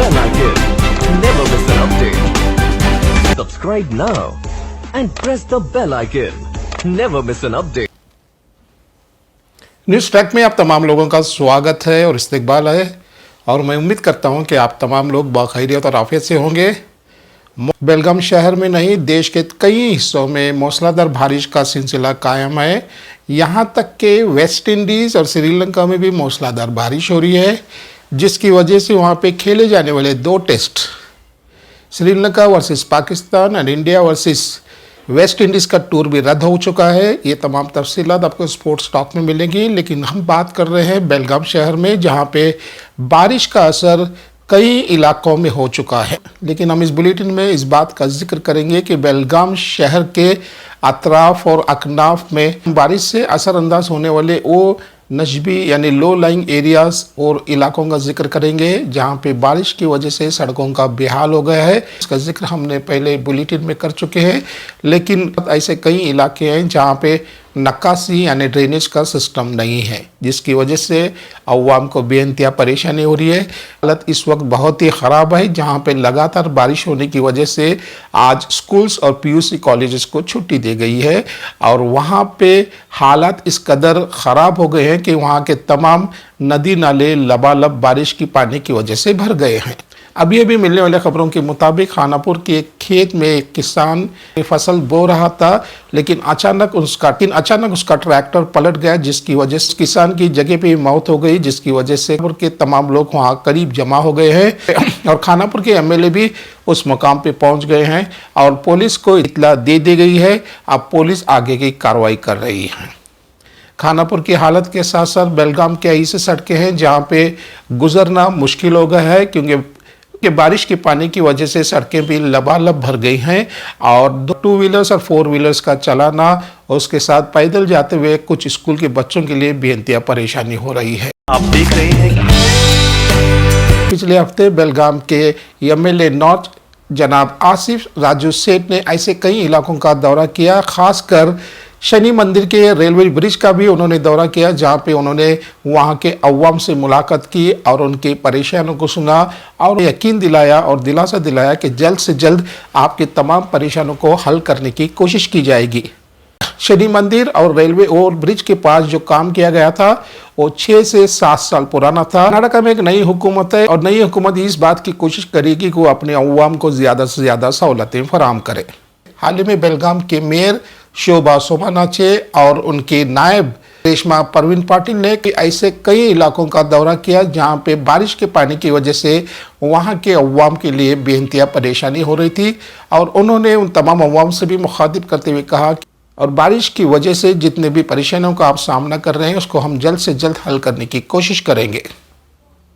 bell icon. Never miss an update. Subscribe now and press the bell icon. Never miss an update. News track में आप तमाम लोगों का स्वागत है और इस्तकबाल है और मैं उम्मीद करता हूं कि आप तमाम लोग बाखैरियत और आफियत से होंगे। बेलगाम शहर में नहीं, देश के कई हिस्सों में मूसलाधार बारिश का सिलसिला कायम है। यहां तक कि वेस्ट इंडीज़ और श्रीलंका में भी मूसलाधार बारिश हो रही है, जिसकी वजह से वहां पे खेले जाने वाले 2 टेस्ट, श्रीलंका वर्सेस पाकिस्तान और इंडिया वर्सेस वेस्ट इंडीज़ का टूर भी रद्द हो चुका है। ये तमाम तफसीलात आपको स्पोर्ट्स टॉक में मिलेंगी, लेकिन हम बात कर रहे हैं बेलगाम शहर में, जहां पे बारिश का असर कई इलाकों में हो चुका है। लेकिन हम इस बुलेटिन में इस बात का जिक्र करेंगे कि बेलगाम शहर के अतराफ और अकनाफ में बारिश से असरअंदाज होने वाले वो नशबी यानी लो लाइंग एरियाज़ और इलाकों का जिक्र करेंगे जहां पे बारिश की वजह से सड़कों का बेहाल हो गया है। इसका जिक्र हमने पहले बुलेटिन में कर चुके हैं, लेकिन ऐसे कई इलाके हैं जहां पे नक्काशी यानी ड्रेनेज का सिस्टम नहीं है, जिसकी वजह से अवाम को बेइंतहा परेशानी हो रही है। हालत इस वक्त बहुत ही ख़राब है, जहां पे लगातार बारिश होने की वजह से आज स्कूल्स और पीयूसी कॉलेजेस को छुट्टी दी गई है और वहां पे हालात इस कदर ख़राब हो गए हैं कि वहां के तमाम नदी नाले लबालब बारिश की पानी की वजह से भर गए हैं। अभी अभी मिलने वाले खबरों के मुताबिक खानापुर के एक खेत में एक किसान फसल बो रहा था, लेकिन अचानक उसका ट्रैक्टर पलट गया, जिसकी वजह से किसान की जगह पे मौत हो गई, जिसकी वजह से खानापुर के तमाम लोग वहां करीब जमा हो गए हैं और खानापुर के एमएलए भी उस मुकाम पे पहुंच गए हैं और पुलिस को इत्तला दे दी गई है। अब पुलिस आगे की कार्रवाई कर रही है। खानापुर की हालत के साथ साथ बेलगाम के ऐसी सड़कें हैं जहां पे गुजरना मुश्किल हो गया है, क्योंकि बारिश के पानी की वजह से सड़कें भी लबालब भर गई हैं और 2 व्हीलर्स और 4 व्हीलर्स का चलाना और उसके साथ पैदल जाते हुए कुछ स्कूल के बच्चों के लिए बेइंतहा परेशानी हो रही है। आप देख रहे हैं पिछले हफ्ते बेलगाम के एमएलए नॉर्थ जनाब आसिफ राजू सेठ ने ऐसे कई इलाकों का दौरा किया, खासकर शनि मंदिर के रेलवे ब्रिज का भी उन्होंने दौरा किया, जहां पे उन्होंने वहां के अवाम से मुलाकात की और उनकी परेशानियों को सुना और यकीन दिलाया और दिलासा दिलाया कि जल्द से जल्द आपके तमाम परेशानियों को हल करने की कोशिश की जाएगी। शनि मंदिर और रेलवे ओवर ब्रिज के पास जो काम किया गया था वो 6 से 7 साल पुराना था। कर्नाटक में एक नई हुकूमत है और नई हुकूमत इस बात की कोशिश करेगी कि वो अपने अवाम को ज़्यादा से ज़्यादा सहूलतें फराहम करे। हाल ही में बेलगाम के मेयर शोभा सोमानाचे और उनके नायब रेशमा परवीन पाटिल ने कि ऐसे कई इलाकों का दौरा किया जहां पे बारिश के पानी की वजह से वहां के अवाम के लिए बेइंतहा परेशानी हो रही थी और उन्होंने उन तमाम अवाम से भी मुखातिब करते हुए कहा कि और बारिश की वजह से जितने भी परेशानियों का आप सामना कर रहे हैं उसको हम जल्द से जल्द हल करने की कोशिश करेंगे।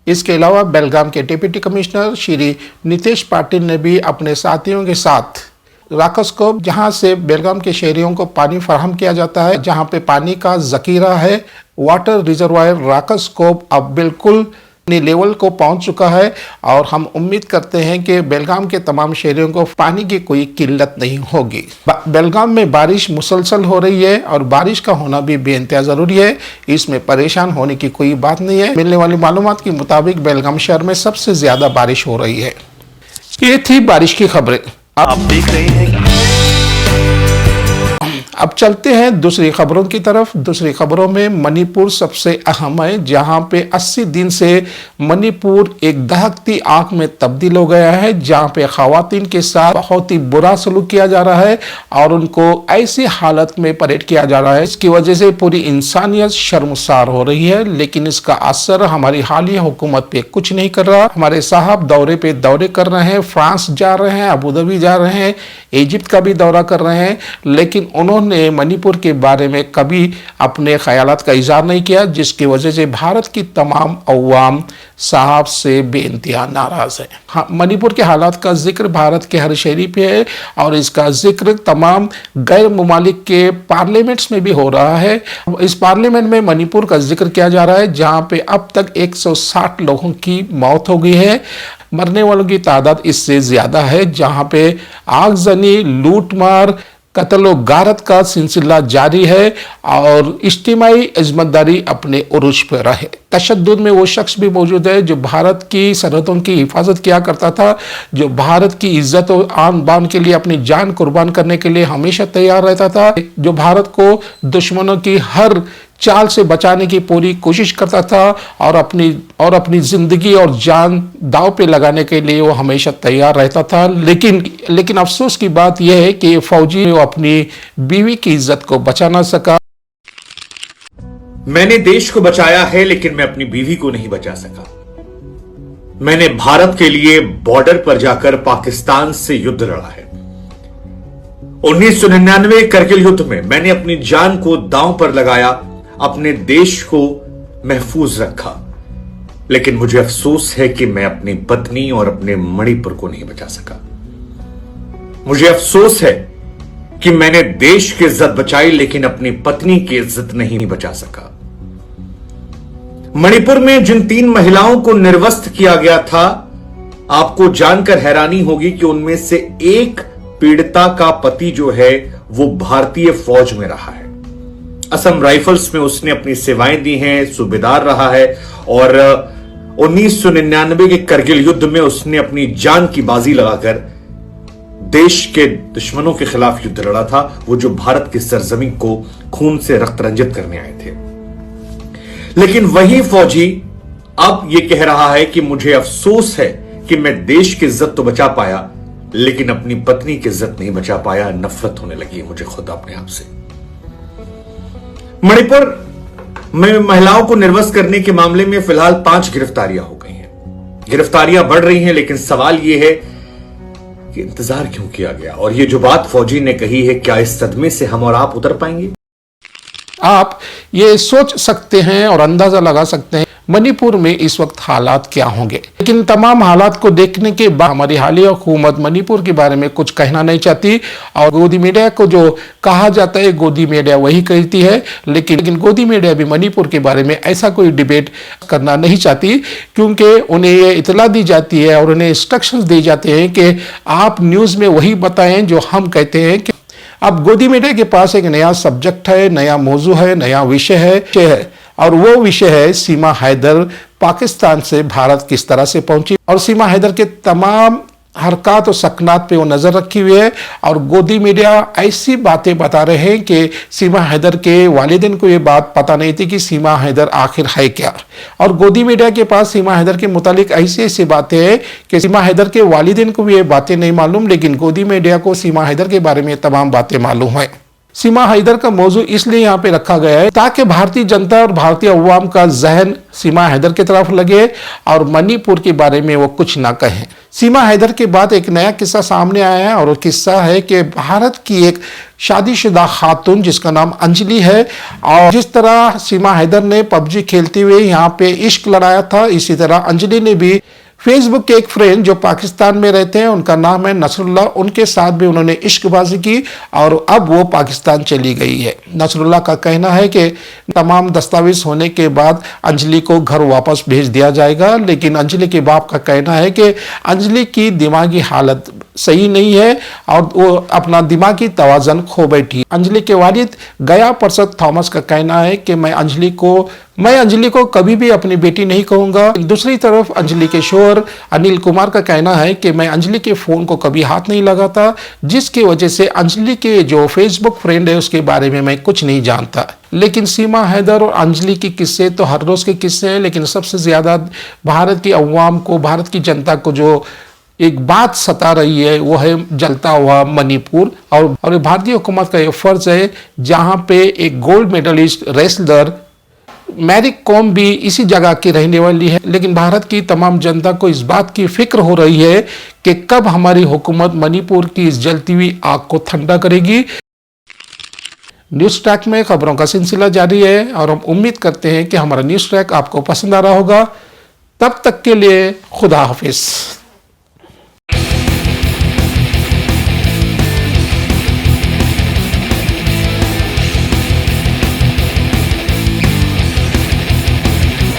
इसके अलावा बेलगाम के डिप्टी कमिश्नर श्री नितेश पाटिल ने भी अपने साथियों के साथ राकसकोप, जहां से बेलगाम के शहरियों को पानी फराहम किया जाता है, जहां पे पानी का जखीरा है, वाटर रिजर्वायर राकसकोप अब बिल्कुल अपने लेवल को पहुंच चुका है और हम उम्मीद करते हैं कि बेलगाम के तमाम शहरियों को पानी की कोई किल्लत नहीं होगी। बेलगाम में बारिश मुसलसल हो रही है और बारिश का होना भी बेइंतहा ज़रूरी है, इसमें परेशान होने की कोई बात नहीं है। मिलने वाली मालूमात के मुताबिक बेलगाम शहर में सबसे ज़्यादा बारिश हो रही है। ये थी बारिश की खबरें। आप देख रहे हैं अब चलते हैं दूसरी खबरों की तरफ। दूसरी खबरों में मणिपुर सबसे अहम है, जहां पे 80 दिन से मणिपुर एक दहकती आग में तब्दील हो गया है, जहां पे खवातीन के साथ बहुत ही बुरा सलूक किया जा रहा है और उनको ऐसी हालत में परेड किया जा रहा है, इसकी वजह से पूरी इंसानियत शर्मसार हो रही है। लेकिन इसका असर हमारी हालिया हुकूमत पे कुछ नहीं कर रहा। हमारे साहब दौरे पे दौरे कर रहे हैं, फ्रांस जा रहे हैं, अबू धाबी जा रहे हैं, इजिप्ट का भी दौरा कर रहे हैं, लेकिन उन्होंने मणिपुर के बारे में कभी अपने ख्यालात का इजहार नहीं किया, जिसकी वजह से भारत की तमाम अवाम साहब से बेइंतहा नाराज है। हाँ, मणिपुर के हालात का जिक्र भारत के हर शहरी पे है और इसका जिक्र तमाम गैर मुमालिक के पार्लियामेंट्स में भी हो रहा है। इस पार्लियामेंट में मणिपुर का जिक्र किया जा रहा है, जहां पे अब तक 160 लोगों की मौत हो गई है। मरने वालों की तादाद इससे ज्यादा है, जहां पे आगजनी, लूटमार, कत्ल व गारत का सिलसिला जारी है और इज्तिमाई इज़्मतदारी अपने उरूज पर है। तशद्दुद में वो शख्स भी मौजूद है जो भारत की सरहदों की हिफाजत किया करता था, जो भारत की इज्जत और आन बान के लिए अपनी जान कुर्बान करने के लिए हमेशा तैयार रहता था, जो भारत को दुश्मनों की हर चाल से बचाने की पूरी कोशिश करता था और अपनी जिंदगी और जान दांव पे लगाने के लिए वो हमेशा तैयार रहता था। लेकिन अफसोस की बात यह है कि फौजी वो अपनी बीवी की इज्जत को बचा ना सका। मैंने देश को बचाया है लेकिन मैं अपनी बीवी को नहीं बचा सका। मैंने भारत के लिए बॉर्डर पर जाकर पाकिस्तान से युद्ध लड़ा है। 1999 करगिल युद्ध में मैंने अपनी जान को दांव पर लगाया, अपने देश को महफूज रखा, लेकिन मुझे अफसोस है कि मैं अपनी पत्नी और अपने मणिपुर को नहीं बचा सका। मुझे अफसोस है कि मैंने देश की इज्जत बचाई लेकिन अपनी पत्नी की इज्जत नहीं बचा सका। मणिपुर में जिन 3 महिलाओं को निर्वस्त्र किया गया था, आपको जानकर हैरानी होगी कि उनमें से एक पीड़िता का पति जो है वो भारतीय फौज में रहा है। असम राइफल्स में उसने अपनी सेवाएं दी हैं, सूबेदार रहा है और 1999 के करगिल युद्ध में उसने अपनी जान की बाजी लगाकर देश के दुश्मनों के खिलाफ युद्ध लड़ा था, वो जो भारत की सरजमीन को खून से रक्त रंजित करने आए थे। लेकिन वही फौजी अब यह कह रहा है कि मुझे अफसोस है कि मैं देश की इज्जत तो बचा पाया लेकिन अपनी पत्नी की इज्जत नहीं बचा पाया। नफरत होने लगी है मुझे खुद अपने आप से। मणिपुर में महिलाओं को निर्वस्त्र करने के मामले में फिलहाल 5 गिरफ्तारियां हो गई हैं। गिरफ्तारियां बढ़ रही हैं, लेकिन सवाल यह है कि इंतजार क्यों किया गया। और ये जो बात फौजी ने कही है, क्या इस सदमे से हम और आप उतर पाएंगे? आप ये सोच सकते हैं और अंदाजा लगा सकते हैं मणिपुर में इस वक्त हालात क्या होंगे। लेकिन तमाम हालात को देखने के बाद हमारी हालिया हुकूमत मणिपुर के बारे में कुछ कहना नहीं चाहती और गोदी मीडिया को जो कहा जाता है गोदी मीडिया वही कहती है। लेकिन गोदी मीडिया भी मणिपुर के बारे में ऐसा कोई डिबेट करना नहीं चाहती, क्योंकि उन्हें ये इतला दी जाती है और उन्हें इंस्ट्रक्शंस दी जाते हैं कि आप न्यूज़ में वही बताएं जो हम कहते हैं। कि अब गोदी मीडिया के पास एक नया सब्जेक्ट है, नया मौजू है, नया विषय है और वो विषय है सीमा हैदर पाकिस्तान से भारत किस तरह से पहुंची और सीमा हैदर के तमाम हरकत और सकनात पे वो नज़र रखी हुई है। और गोदी मीडिया ऐसी बातें बता रहे हैं कि सीमा हैदर के वालिदैन को ये बात पता नहीं थी कि सीमा हैदर आखिर है क्या। और गोदी मीडिया के पास सीमा हैदर के मुतालिक ऐसी बातें हैं कि सीमा हैदर के वालिदैन को भी ये बातें नहीं मालूम, लेकिन गोदी मीडिया को सीमा हैदर के बारे में तमाम बातें मालूम है। सीमा हैदर का मौजू इसलिए यहाँ पे रखा गया है ताकि भारतीय जनता और भारतीय अवाम का जहन सीमा हैदर की तरफ लगे और मणिपुर के बारे में वो कुछ ना कहें। सीमा हैदर के बाद एक नया किस्सा सामने आया है और वो किस्सा है कि भारत की एक शादीशुदा खातून जिसका नाम अंजलि है, और जिस तरह सीमा हैदर ने पबजी खेलते हुए यहाँ पे इश्क लड़ाया था, इसी तरह अंजलि ने भी फेसबुक के एक फ्रेंड जो पाकिस्तान में रहते हैं, उनका नाम है नसरुल्लाह, उनके साथ भी उन्होंने इश्कबाजी की और अब वो पाकिस्तान चली गई है। नसरुल्लाह का कहना है कि तमाम दस्तावेज होने के बाद अंजलि को घर वापस भेज दिया जाएगा, लेकिन अंजलि के बाप का कहना है कि अंजलि की दिमागी हालत सही नहीं है और वो अपना दिमागी तवाज़न खो बैठी। अंजलि के वालिद गया परसद थॉमस का कहना है कि मैं अंजलि को कभी भी अपनी बेटी नहीं कहूँगा। दूसरी तरफ अंजलि के शोहर अनिल कुमार का कहना है कि मैं अंजलि के फ़ोन को कभी हाथ नहीं लगाता, जिसकी वजह से अंजलि के जो फेसबुक फ्रेंड है उसके बारे में मैं कुछ नहीं जानता। लेकिन सीमा हैदर और अंजलि के किस्से तो हर रोज़ के किस्से हैं, लेकिन सबसे ज़्यादा भारत की अवाम को, भारत की जनता को जो एक बात सता रही है वो है जलता हुआ मणिपुर। और भारतीय हुकूमत का ये फ़र्ज़ है, जहाँ पे एक gold medallist wrestler Mary Kom भी इसी जगह की रहने वाली है, लेकिन भारत की तमाम जनता को इस बात की फिक्र हो रही है कि कब हमारी हुकूमत मणिपुर की इस जलती हुई आग को ठंडा करेगी। न्यूज़ ट्रैक में खबरों का सिलसिला जारी है और हम उम्मीद करते हैं कि हमारा न्यूज़ ट्रैक आपको पसंद आ रहा होगा। तब तक के लिए खुदा हाफिज़।